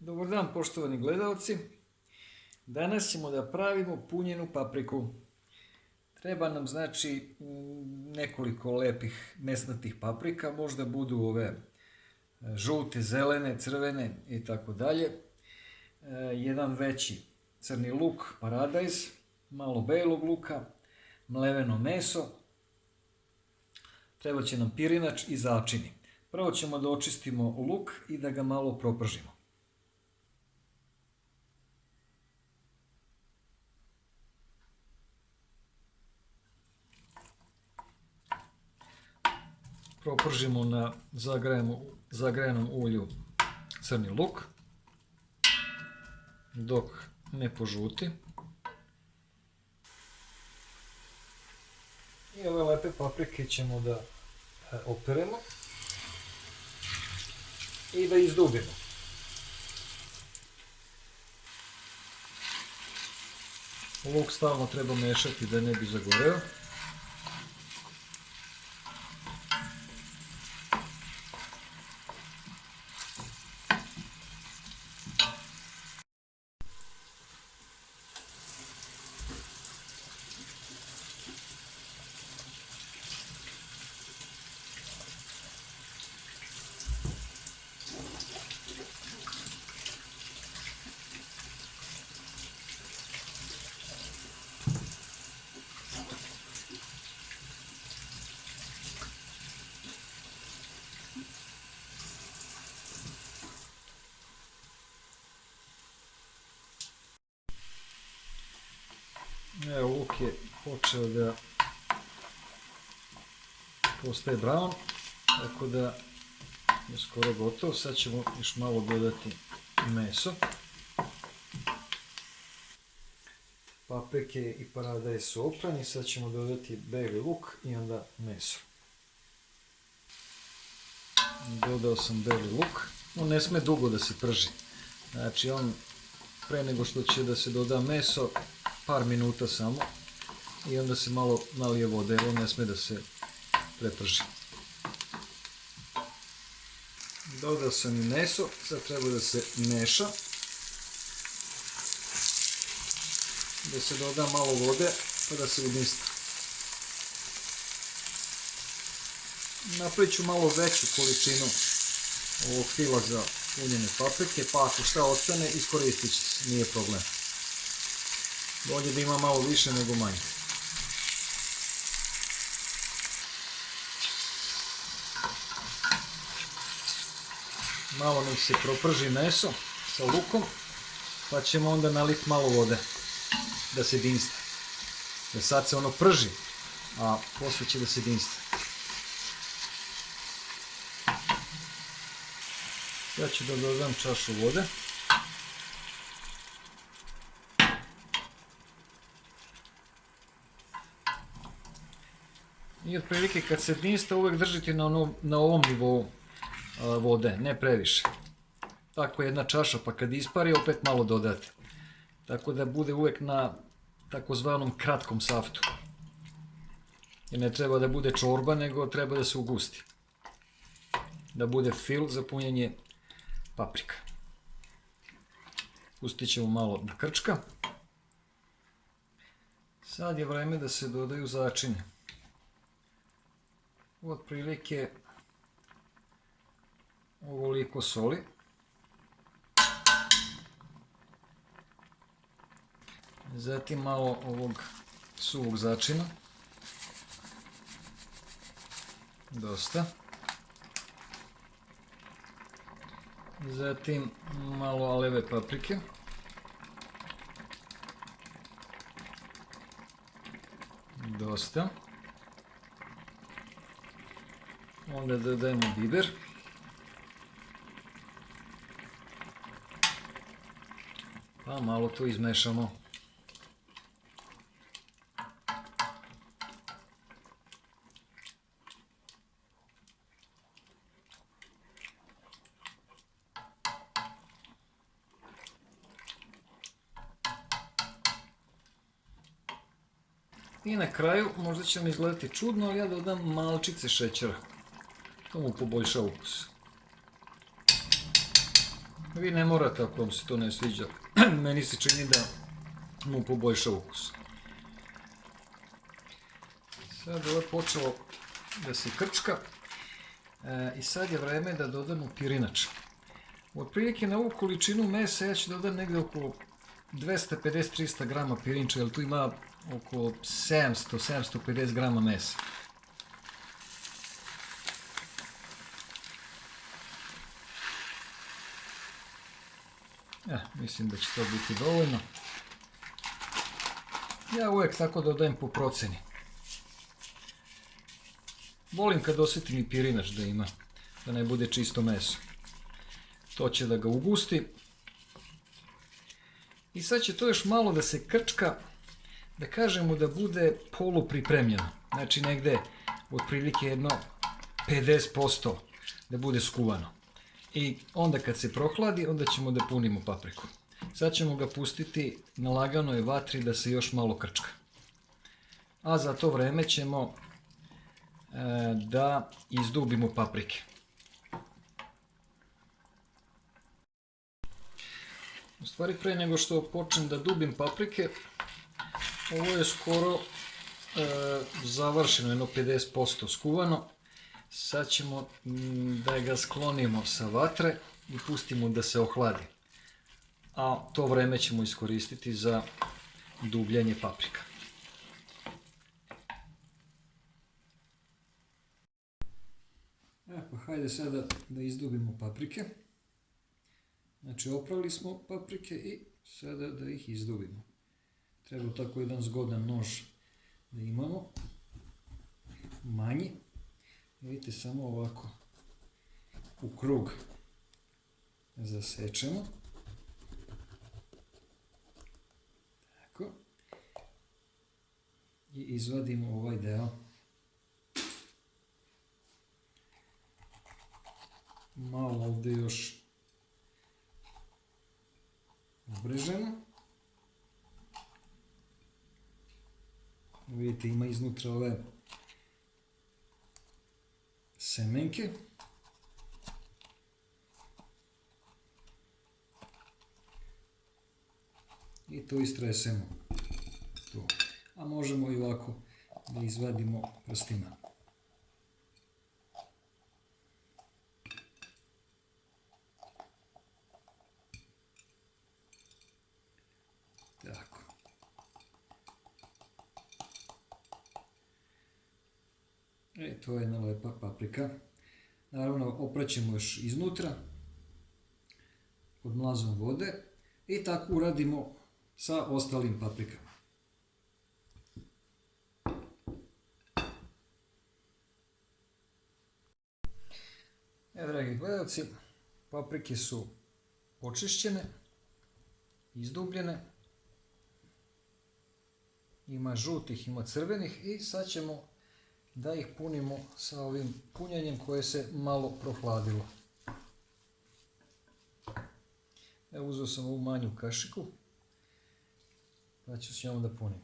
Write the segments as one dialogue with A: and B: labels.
A: Dobar dan poštovani gledalci. Danas ćemo da pravimo punjenu papriku. Treba nam znači nekoliko lepih mesnatih paprika, možda budu ove žute, zelene, crvene i tako dalje. Jedan veći crni luk, paradajz, malo belog luka, mleveno meso. Treba će nam pirinač i začini. Prvo ćemo da očistimo luk i da ga malo propržimo. Propržimo na zagrejanom ulju crni luk dok ne požuti. I ove lepe paprike ćemo da operemo i da izdubimo. Luk stalno treba mešati da ne bi zagoreo. Evo, luk je počeo da postaje brown, tako da je skoro gotov. Sad ćemo još malo dodati meso. Paprike i paradajz su oprani, sad ćemo dodati beli luk i onda meso. Dodao sam beli luk, on ne sme dugo da se prži. Znači on pre nego što će da se doda meso, par minuta samo i onda se malo nalije vode jer on ne sme da se preprži. Dodao sam i meso, sad treba da se meša. Da se doda malo vode pa da se udinsta. Napravit ću malo veću količinu ovog fila za punjene paprike, pa ako šta ostane iskoristit će se, nije problem. Bolje da ima malo više nego manje. Malo nek se proprži meso sa lukom, pa ćemo onda naliti malo vode da se dinsta. Jer sad se ono prži, a posle će da se dinsta. Sad ću da dodam čašu vode. I otprilike kad se dinsta uvek držite na ovom nivou vode, ne previše. Tako jedna čaša, pa kad ispari opet malo dodate. Tako da bude uvek na takozvanom kratkom saftu. Jer ne treba da bude čorba, nego treba da se ugusti. Da bude fil za punjenje paprika. Pustit ćemo malo da krčka. Sad je vreme da se dodaju začine. Otprilike ovoliko soli. Zatim malo ovog suvog začina. Dosta. Zatim malo aleve paprike. Dosta. Onda dodajemo biber. Pa malo to izmešamo. I na kraju, možda će vam izgledati čudno, ali ja dodam malčice šećera. To mu poboljša ukus. Vi ne morate ako vam se to ne sviđa. Meni se čini da mu poboljša ukus. Sad ovo je počelo da se krčka i sad je vreme da dodamo pirinač. Otprilike na ovu količinu mesa ja ću dodati negdje oko 250-300 grama pirinča, jer tu ima oko 700-750 grama mesa. Mislim da će to biti dovoljno. Ja uvijek tako dodajem po proceni. Volim kad osjetim i pirinač da ima, da ne bude čisto meso. To će da ga ugusti. I sad će to još malo da se krčka, da kažemo da bude polupripremljeno. Znači negde otprilike jedno 50% da bude skuvano. I onda kad se prohladi, onda ćemo da punimo papriku. Sad ćemo ga pustiti na laganoj vatri da se još malo krčka. A za to vreme ćemo da izdubimo paprike. U stvari, pre nego što počnem da dubim paprike, ovo je skoro završeno, jedno 50% skuvano. Sad ćemo da ga sklonimo sa vatre i pustimo da se ohladi. A to vreme ćemo iskoristiti za dubljanje paprika. Pa hajde sada da izdubimo paprike. Znači oprali smo paprike i sada da ih izdubimo. Treba tako jedan zgodan nož da imamo. Manji. Vidite, samo ovako u krug zasečemo. Tako. I izvadimo ovaj deo. Malo ovdje još obrežemo. Vidite, ima iznutra ove semenke. I to istresemo. A možemo i ovako da izvadimo prstima. Tako. To je jedna lepa paprika. Naravno, opraćemo još iznutra pod mlazom vode i tako uradimo sa ostalim paprikama. Dragi gledalci, paprike su očišćene, izdubljene. Ima žutih, ima crvenih i sad ćemo da ih punimo sa ovim punjenjem koje se malo prohladilo. Evo, uzeo sam ovu manju kašiku, pa ću s njom da punim.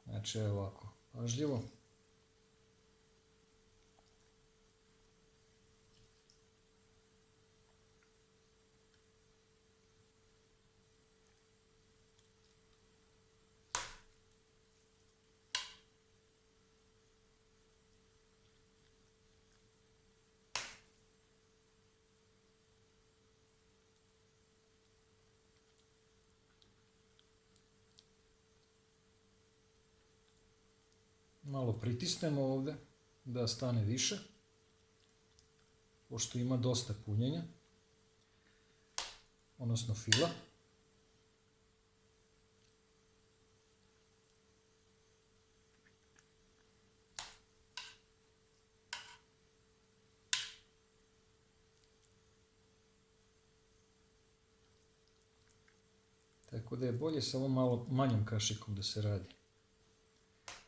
A: Znači, evo ovako, pažljivo. Malo pritisnemo ovdje da stane više, pošto ima dosta punjenja, odnosno fila. Tako da je bolje sa ovom malo manjom kašikom da se radi.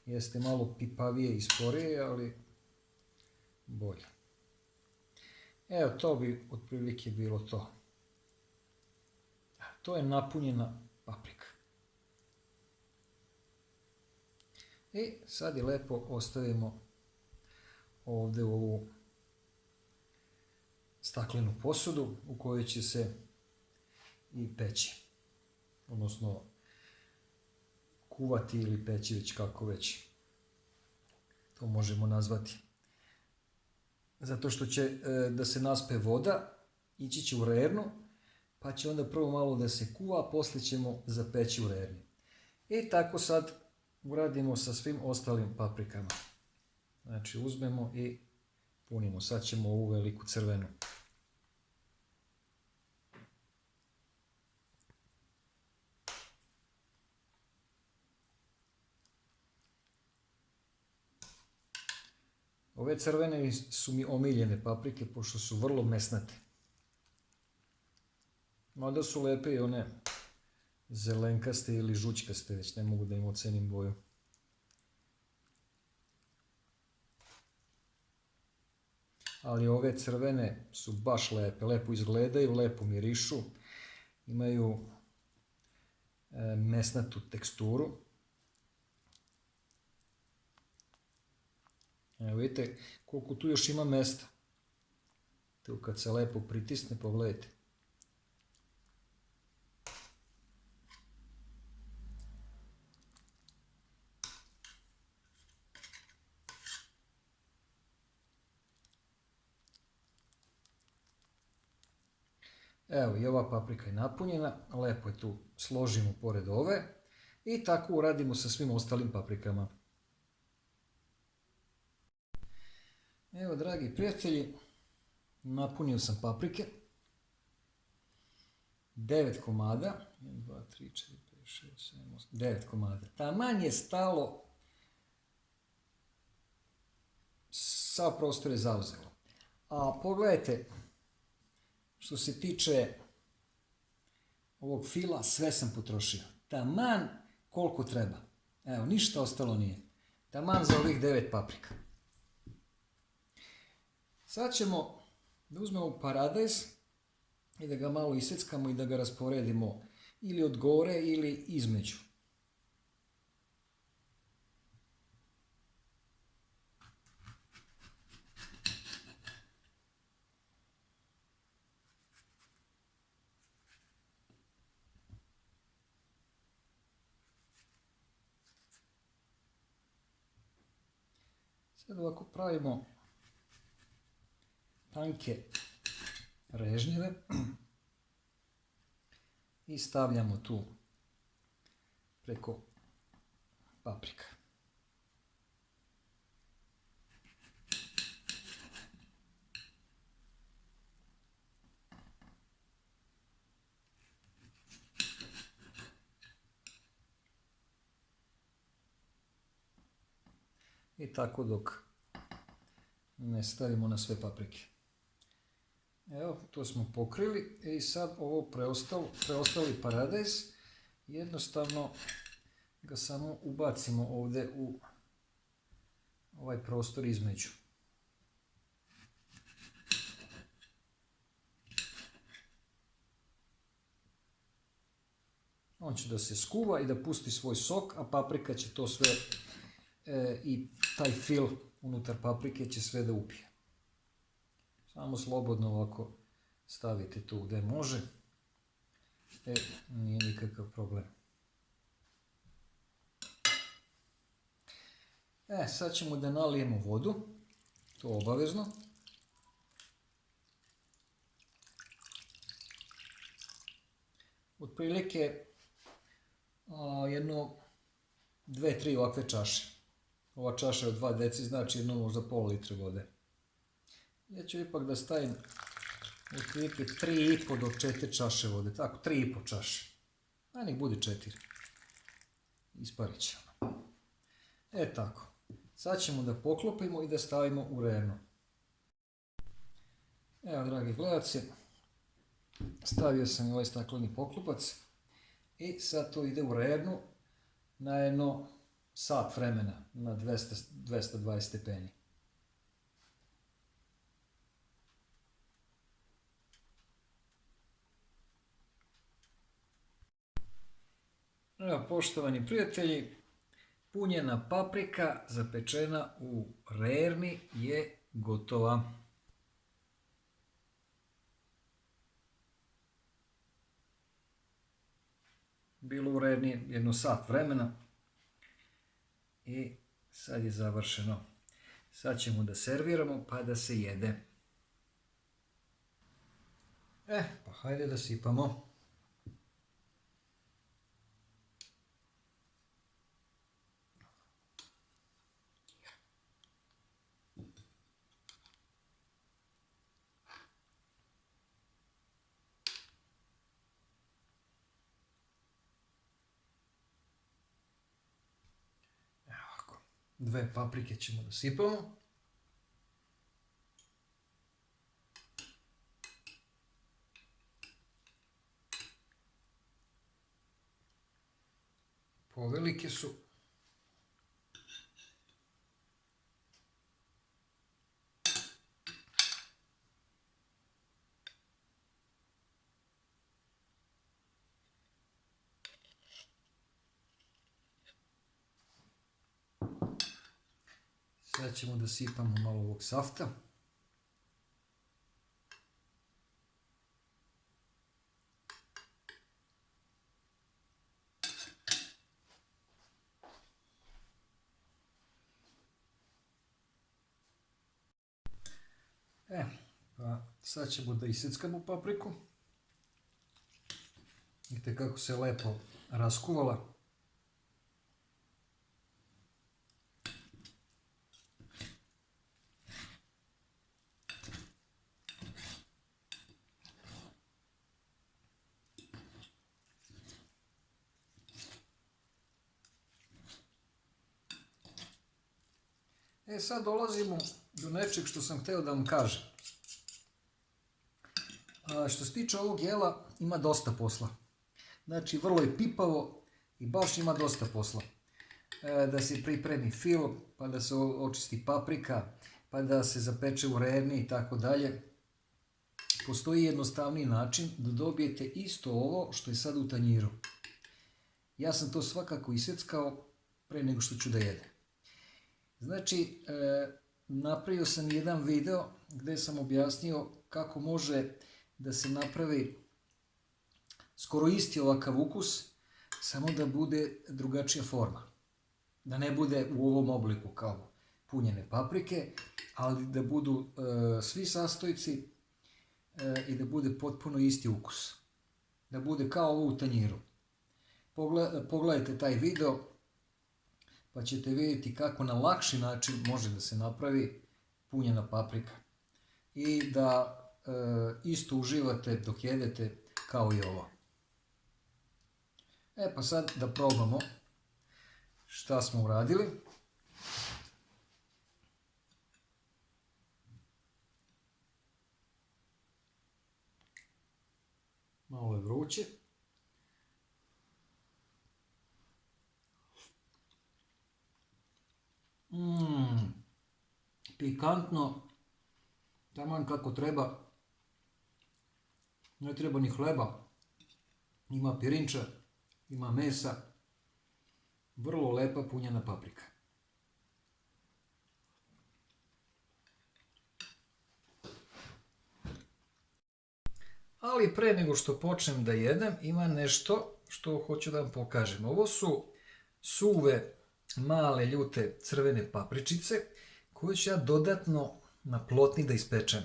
A: Jeste malo pipavije i sporije, ali bolje. Evo, to bi otprilike bilo to. To je napunjena paprika. I sad je lepo ostavimo ovdje u ovu staklenu posudu u kojoj će se i peći. Odnosno kuvati ili peći, već kako već to možemo nazvati. Zato što će da se naspe voda, ići će u rernu, pa će onda prvo malo da se kuva, a poslije ćemo zapeći u rerni. I tako sad uradimo sa svim ostalim paprikama. Znači uzmemo i punimo. Sad ćemo ovu veliku crvenu. Ove crvene su mi omiljene paprike, pošto su vrlo mesnate. Mada su lepe i one zelenkaste ili žućkaste, već ne mogu da im ocenim boju. Ali ove crvene su baš lepe, lepo izgledaju, lepo mirišu, imaju mesnatu teksturu. Evo vidite koliko tu još ima mesta. Tu kad se lepo pritisne, pogledajte. Evo i ova paprika je napunjena, lepo je tu složimo pored ove i tako uradimo sa svim ostalim paprikama. Evo dragi prijatelji, napunio sam paprike, 9 komada, 1, 2, 3, 4, 5, 6, 7, 8, 9 komada. Taman je stalo, sav prostor je zauzelo. A pogledajte, što se tiče ovog fila, sve sam potrošio. Taman koliko treba. Evo, ništa ostalo nije. Taman za ovih 9 paprika. Sad ćemo da uzmemo paradajz i da ga malo iseckamo i da ga rasporedimo ili od gore ili između. Sad ovako pravimo tanke režnjeve i stavljamo tu preko paprika. I tako dok ne stavimo na sve paprike. Evo, to smo pokrili i sad ovo preostali paradajz, jednostavno ga samo ubacimo ovdje u ovaj prostor između. On će da se skuva i da pusti svoj sok, a paprika će to sve i taj fil unutar paprike će sve da upije. Samo slobodno ovako stavite tu gdje može. Nije nikakav problem. Sad ćemo da nalijemo vodu. To obavezno. Otprilike jedno 2-3 ovakve čaše. Ova čaša je od 2 deci, znači jedno možda pol litre vode. Ja ću ipak da stavim otprilike 3,5 do 4 čaše vode, tako 3,5 čaše. A nek bude 4. Isparit ćemo. Tako. Sad ćemo da poklopimo i da stavimo u rernu. Evo, dragi gledalci, stavio sam ovaj stakleni poklopac i sad to ide u rernu na jedno sat vremena na 220 stepeni. Evo, poštovani prijatelji, punjena paprika zapečena u rerni je gotova. bilo u rerni jedno sat vremena. I sad je završeno. Sad ćemo da serviramo pa da se jede. Pa hajde da sipamo. Dve paprike ćemo da sipamo. Povelike su. Sad ćemo da sipamo malo ovog safta. Pa sad ćemo da iseckamo papriku. Vidite kako se lepo raskuvala. Sad dolazimo do nečeg što sam hteo da vam kažem. Što se tiče ovog jela, ima dosta posla. Znači, vrlo je pipavo i baš ima dosta posla. Da se pripremi fil, pa da se očisti paprika, pa da se zapeče u rerni i tako dalje. Postoji jednostavniji način da dobijete isto ovo što je sad u tanjiru. Ja sam to svakako iseckao pre nego što ću da jedem. Znači, napravio sam jedan video gdje sam objasnio kako može da se napravi skoro isti ovakav ukus, samo da bude drugačija forma. Da ne bude u ovom obliku kao punjene paprike, ali da budu svi sastojci i da bude potpuno isti ukus. Da bude kao ovo u tanjiru. Pogledajte taj video pa ćete vidjeti kako na lakši način može da se napravi punjena paprika. I da isto uživate dok jedete kao i ovo. Pa sad da probamo šta smo uradili. Malo je vruće. Pikantno, taman kako treba, ne treba ni hleba, ima pirinča, ima mesa, vrlo lepa punjena paprika. Ali pre nego što počnem da jedem, ima nešto što hoću da vam pokažem. Ovo su suve, male, ljute, crvene papričice, koje ću ja dodatno na plotni da ispečem.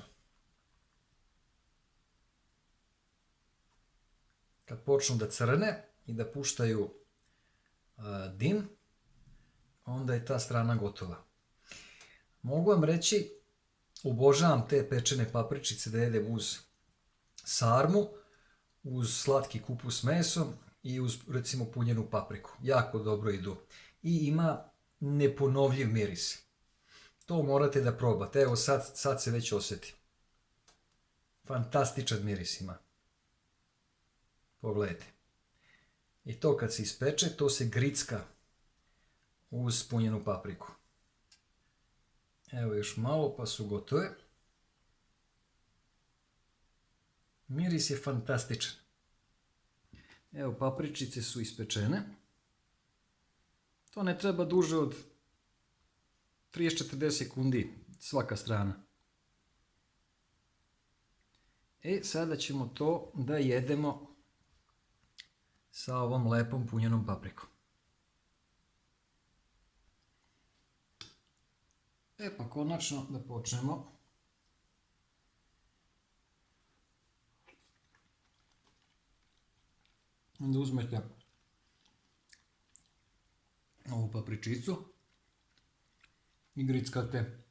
A: Kad počnu da crne i da puštaju dim, onda je ta strana gotova. Mogu vam reći, obožavam te pečene papričice da jedem uz sarmu, uz slatki kupus s mesom i uz recimo punjenu papriku. Jako dobro idu. I ima neponovljiv miris. To morate da probate. Evo sad se već osjeti. Fantastičan miris ima. Pogledajte. I to kad se ispeče, to se gricka uz punjenu papriku. Evo još malo pa su gotove. Miris je fantastičan. Evo, papričice su ispečene. To ne treba duže od 30-40 sekundi svaka strana. Sada ćemo to da jedemo sa ovom lepom punjenom paprikom. Pa konačno da počnemo. Onda uzmete ovu papričicu i grickate.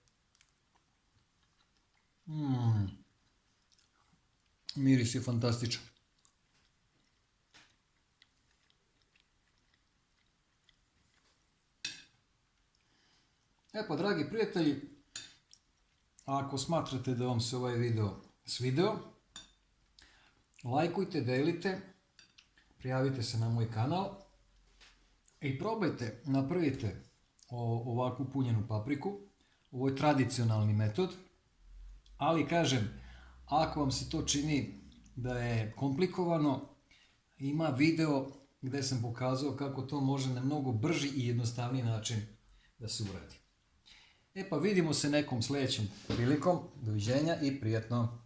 A: Miris je fantastičan. Pa dragi prijatelji, ako smatrate da vam se ovaj video svideo, lajkujte, delite, prijavite se na moj kanal i probajte, napravite ovakvu punjenu papriku. Ovo je tradicionalni metod, ali kažem, ako vam se to čini da je komplikovano, ima video gdje sam pokazao kako to može na mnogo brži i jednostavniji način da se uradi. Pa vidimo se nekom sljedećom prilikom. Doviđenja i prijatno!